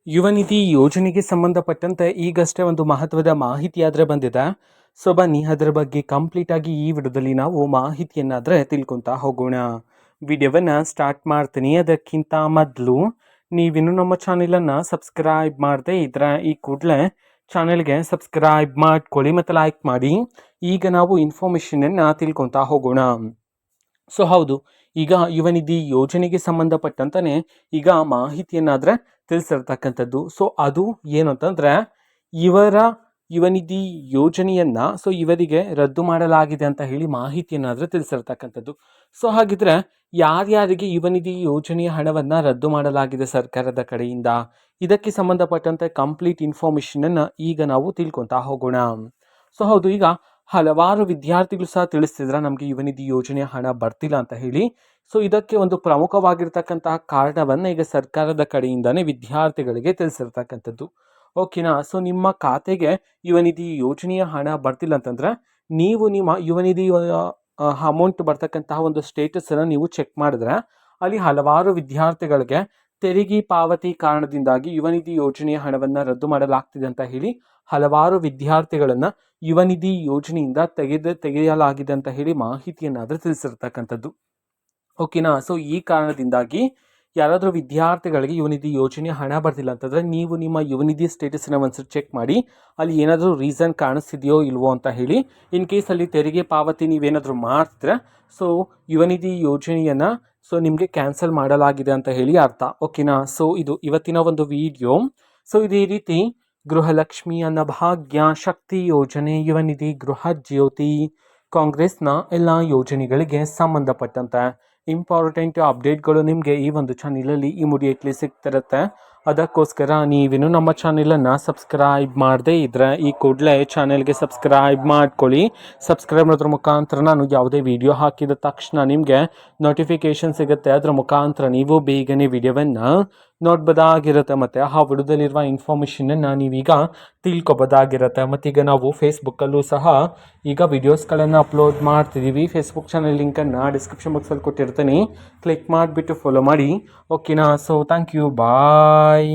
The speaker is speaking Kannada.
ಯುವ ನಿಧಿ ಯೋಜನೆಗೆ ಸಂಬಂಧಪಟ್ಟಂತೆ ಈಗಷ್ಟೇ ಒಂದು ಮಹತ್ವದ ಮಾಹಿತಿ ಆದರೆ ಬಂದಿದೆ. ಸೊ ಬನ್ನಿ ಅದರ ಬಗ್ಗೆ ಕಂಪ್ಲೀಟ್ ಆಗಿ ಈ ವಿಡಿಯೋದಲ್ಲಿ ನಾವು ಮಾಹಿತಿಯನ್ನಾದರೆ ತಿಳ್ಕೊತಾ ಹೋಗೋಣ. ವಿಡಿಯೋವನ್ನು ಸ್ಟಾರ್ಟ್ ಮಾಡ್ತೀನಿ. ಅದಕ್ಕಿಂತ ಮೊದಲು ನೀವಿನ್ನೂ ನಮ್ಮ ಚಾನೆಲನ್ನು ಸಬ್ಸ್ಕ್ರೈಬ್ ಮಾಡದೆ ಇದ್ರೆ ಈ ಕೂಡಲೇ ಚಾನೆಲ್ಗೆ ಸಬ್ಸ್ಕ್ರೈಬ್ ಮಾಡ್ಕೊಳ್ಳಿ ಮತ್ತು ಲೈಕ್ ಮಾಡಿ. ಈಗ ನಾವು ಇನ್ಫಾರ್ಮೇಷನನ್ನು ತಿಳ್ಕೊತಾ ಹೋಗೋಣ. ಸೊ ಹೌದು, ಈಗ ಯುವ ನಿಧಿ ಯೋಜನೆಗೆ ಸಂಬಂಧಪಟ್ಟಂತಾನೆ ಈಗ ಮಾಹಿತಿಯನ್ನಾದರೆ ತಿಳಿಸಿರ್ತಕ್ಕಂಥದ್ದು. ಸೊ ಅದು ಏನು ಅಂತಂದರೆ ಇವರ ಯುವ ನಿಧಿ ಯೋಜನೆಯನ್ನು ಇವರಿಗೆ ರದ್ದು ಮಾಡಲಾಗಿದೆ ಅಂತ ಹೇಳಿ ಮಾಹಿತಿಯನ್ನಾದರೆ ತಿಳಿಸಿರ್ತಕ್ಕಂಥದ್ದು. ಸೊ ಹಾಗಿದ್ರೆ ಯಾರ್ಯಾರಿಗೆ ಯುವ ನಿಧಿ ಯೋಜನೆಯ ಹಣವನ್ನು ರದ್ದು ಮಾಡಲಾಗಿದೆ ಸರ್ಕಾರದ ಕಡೆಯಿಂದ, ಇದಕ್ಕೆ ಸಂಬಂಧಪಟ್ಟಂತೆ ಕಂಪ್ಲೀಟ್ ಇನ್ಫಾರ್ಮೇಷನನ್ನು ಈಗ ನಾವು ತಿಳ್ಕೊತಾ ಹೋಗೋಣ. ಸೊ ಹೌದು, ಈಗ ಹಲವಾರು ವಿದ್ಯಾರ್ಥಿಗಳು ಸಹ ತಿಳಿಸ್ತಿದ್ರೆ ನಮಗೆ ಯುವ ನಿಧಿ ಯೋಜನೆಯ ಹಣ ಬರ್ತಿಲ್ಲ ಅಂತ ಹೇಳಿ. ಸೊ ಇದಕ್ಕೆ ಒಂದು ಪ್ರಮುಖವಾಗಿರ್ತಕ್ಕಂತಹ ಕಾರಣವನ್ನು ಈಗ ಸರ್ಕಾರದ ಕಡೆಯಿಂದನೇ ವಿದ್ಯಾರ್ಥಿಗಳಿಗೆ ತಿಳಿಸಿರ್ತಕ್ಕಂಥದ್ದು. ಓಕೆನಾ. ಸೊ ನಿಮ್ಮ ಖಾತೆಗೆ ಯುವ ನಿಧಿ ಯೋಜನೆಯ ಹಣ ಬರ್ತಿಲ್ಲ ಅಂತಂದರೆ ನೀವು ನಿಮ್ಮ ಯುವ ನಿಧಿ ಅಮೌಂಟ್ ಬರ್ತಕ್ಕಂತಹ ಒಂದು ಸ್ಟೇಟಸನ್ನು ನೀವು ಚೆಕ್ ಮಾಡಿದ್ರೆ ಅಲ್ಲಿ ಹಲವಾರು ವಿದ್ಯಾರ್ಥಿಗಳಿಗೆ ತೆರಿಗೆ ಪಾವತಿ ಕಾರಣದಿಂದಾಗಿ ಯುವ ನಿಧಿ ಯೋಜನೆಯ ಹಣವನ್ನು ರದ್ದು ಮಾಡಲಾಗ್ತಿದೆ ಅಂತ ಹೇಳಿ ಹಲವಾರು ವಿದ್ಯಾರ್ಥಿಗಳನ್ನು ಯುವ ನಿಧಿ ಯೋಜನೆಯಿಂದ ತೆಗೆಯಲಾಗಿದೆ ಅಂತ ಹೇಳಿ ಮಾಹಿತಿಯನ್ನಾದರೂ ತಿಳಿಸಿರ್ತಕ್ಕಂಥದ್ದು. ಓಕೆನಾ. ಸೊ ಈ ಕಾರಣದಿಂದಾಗಿ ಯಾರಾದರೂ ವಿದ್ಯಾರ್ಥಿಗಳಿಗೆ ಯುವ ನಿಧಿ ಯೋಜನೆಯ ಹಣ ಬರ್ತಿಲ್ಲ ಅಂತಂದರೆ ನೀವು ನಿಮ್ಮ ಯುವ ನಿಧಿ ಸ್ಟೇಟಸನ್ನು ಒಂದ್ಸರಿ ಚೆಕ್ ಮಾಡಿ. ಅಲ್ಲಿ ಏನಾದರೂ ರೀಸನ್ ಕಾಣಿಸ್ತಿದೆಯೋ ಇಲ್ವೋ ಅಂತ ಹೇಳಿ. ಇನ್ ಕೇಸ್ ಅಲ್ಲಿ ತೆರಿಗೆ ಪಾವತಿ ನೀವೇನಾದರೂ ಮಾಡ್ತಿದ್ರೆ ಯುವ ನಿಧಿ ಯೋಜನೆಯನ್ನು ನಿಮಗೆ ಕ್ಯಾನ್ಸಲ್ ಮಾಡಲಾಗಿದೆ ಅಂತ ಹೇಳಿ ಅರ್ಥ. ಓಕೆನಾ. ಸೊ ಇದು ಇವತ್ತಿನ ಒಂದು ವಿಡಿಯೋ. ಸೊ ಇದೇ ರೀತಿ ಗೃಹಲಕ್ಷ್ಮಿ, ಅನ್ನಭಾಗ್ಯ, ಶಕ್ತಿ ಯೋಜನೆ, ಯುವ ನಿಧಿ, ಗೃಹ ಜ್ಯೋತಿ, ಕಾಂಗ್ರೆಸ್ನ ಎಲ್ಲ ಯೋಜನೆಗಳಿಗೆ ಸಂಬಂಧಪಟ್ಟಂತೆ ಇಂಪಾರ್ಟೆಂಟ್ ಅಪ್ಡೇಟ್ಗಳು ನಿಮಗೆ ಈ ಒಂದು ಚಾನಲಲ್ಲಿ ಇಮಿಡಿಯೇಟ್ಲಿ ಸಿಗ್ತಿರುತ್ತೆ. ಅದಕ್ಕೋಸ್ಕರ ನೀವಿನ್ನೂ ನಮ್ಮ ಚಾನಲನ್ನು ಸಬ್ಸ್ಕ್ರೈಬ್ ಮಾಡದೇ ಇದ್ದರೆ ಈ ಕೂಡಲೇ ಚಾನೆಲ್ಗೆ ಸಬ್ಸ್ಕ್ರೈಬ್ ಮಾಡ್ಕೊಳ್ಳಿ. ಸಬ್ಸ್ಕ್ರೈಬ್ ಮಾಡೋದ್ರ ಮುಖಾಂತರ ನಾನು ಯಾವುದೇ ವಿಡಿಯೋ ಹಾಕಿದ ತಕ್ಷಣ ನಿಮಗೆ ನೋಟಿಫಿಕೇಷನ್ ಸಿಗುತ್ತೆ. ಅದರ ಮುಖಾಂತರ ನೀವು ಬೇಗನೆ ವಿಡಿಯೋವನ್ನು ನೋಡ್ಬೋದಾಗಿರುತ್ತೆ ಮತ್ತು ಆ ವಿಡಿಯೋದಲ್ಲಿರುವ ಇನ್ಫಾರ್ಮೇಷನನ್ನು ನೀವೀಗ ತಿಳ್ಕೊಬೋದಾಗಿರುತ್ತೆ. ಮತ್ತೀಗ ನಾವು ಫೇಸ್ಬುಕ್ಕಲ್ಲೂ ಸಹ ಈಗ ವಿಡಿಯೋಸ್ಗಳನ್ನು ಅಪ್ಲೋಡ್ ಮಾಡ್ತಿದ್ದೀವಿ. ಫೇಸ್ಬುಕ್ ಚಾನಲ್ ಲಿಂಕನ್ನು ಡಿಸ್ಕ್ರಿಪ್ಷನ್ ಬಾಕ್ಸಲ್ಲಿ ಕೊಟ್ಟಿರ್ತೀನಿ, ಕ್ಲಿಕ್ ಮಾಡಿಬಿಟ್ಟು ಫಾಲೋ ಮಾಡಿ. ಓಕೆನಾ. So thank you, bye.